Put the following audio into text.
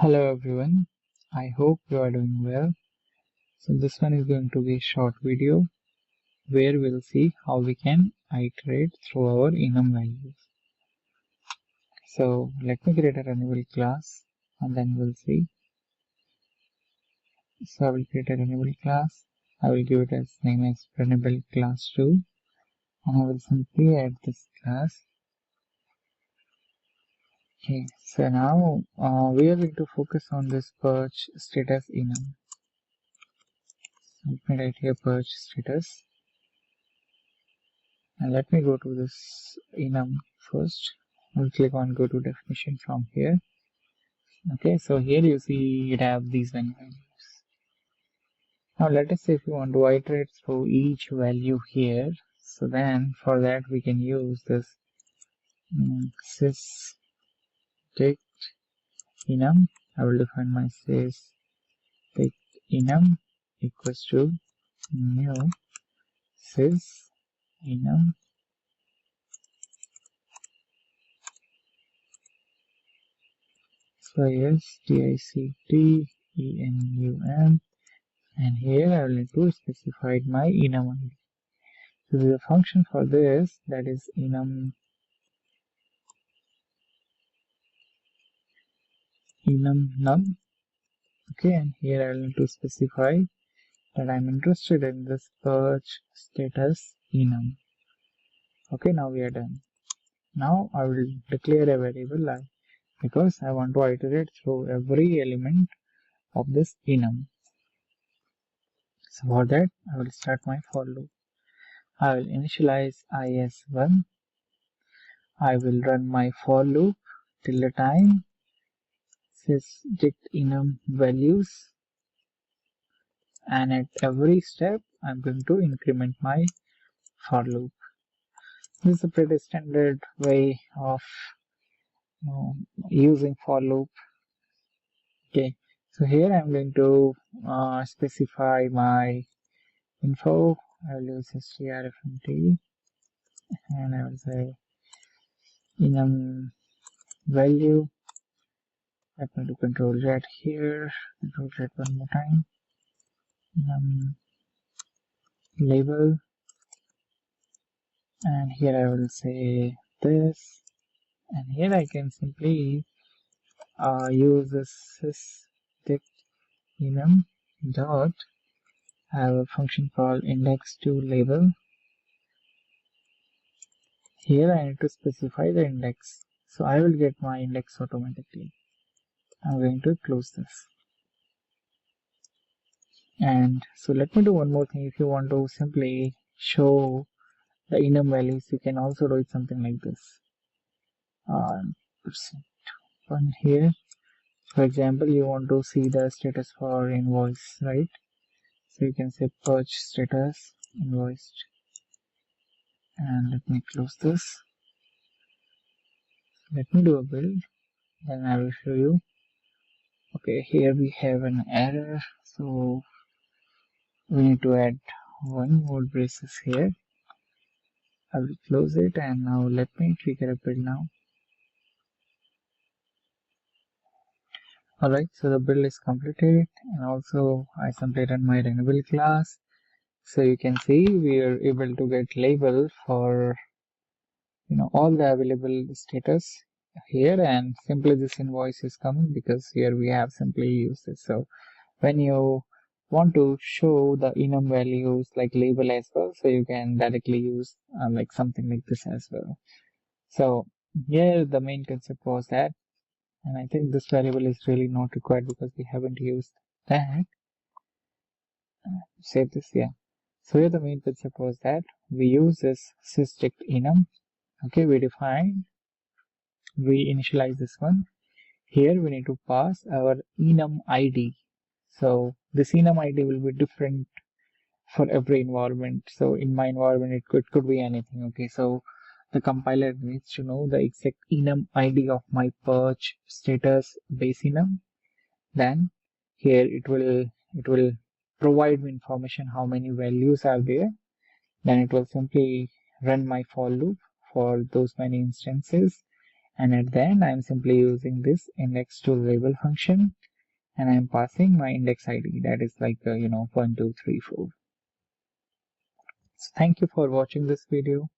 Hello everyone, I hope you are doing well. So this one is going to be a short video where we'll see how we can iterate through our enum values. So let me create a runnable class and then we'll see. So I will create a runnable class. I will give it as name as runnable class 2 and I will simply add this class. Okay, so now we are going to focus on this purge status enum. Let me write here purge status. And let me go to this enum first. We'll click on go to definition from here. Okay, so here you see it have these many values. Now let us say if you want to iterate through each value here, so then for that we can use this sys_dict enum. I will define my sys_dict enum equals to new sys enum so yes DICT-ENUM, and here I will need to specify my enum ID. So there is a function for this, that is enum num. Okay, and here I will need to specify that I am interested in this purge status enum. Okay, now we are done. Now I will declare a variable I because I want to iterate through every element of this enum. So for that I will start my for loop. I will initialize I as 1. I will run my for loop till the time sys_dict enum values, and at every step I'm going to increment my for loop. This is a pretty standard way of using for loop. Okay, so here I'm going to specify my info. I will use strfmt and I will say enum value. Let me do control Z here, control Z one more time. Label, and here I will say this, and here I can simply use this sys_dict enum dot. I have a function called index to label. Here I need to specify the index, so I will get my index automatically. I'm going to close this. And so let me do one more thing. If you want to simply show the enum values, you can also do it something like this. %1 here. For example, you want to see the status for invoice, right? So you can say purge status invoiced. And let me close this. Let me do a build, then I will show you. Okay, here we have an error, so we need to add one more braces here. I will close it, and now let me trigger a build now. Alright, so the build is completed, and also I simply run my runnable class. So you can see we are able to get label for all the available status here, and simply this invoice is coming because here we have simply used this. So when you want to show the enum values like label as well, so you can directly use like something like this as well. So here the main concept was that, and I think this variable is really not required because we haven't used that. Save this, yeah. So here the main concept was that we use this sys_dict enum. Okay, we initialize this one. Here we need to pass our enum ID. So this enum ID will be different for every environment. So in my environment it could be anything. Okay, so the compiler needs to know the exact enum ID of my purge status base enum. Then here it will provide me information how many values are there. Then it will simply run my for loop for those many instances, And at the end, I'm simply using this index to label function, and I'm passing my index ID, that is like 1, 2, 3, 4. So thank you for watching this video.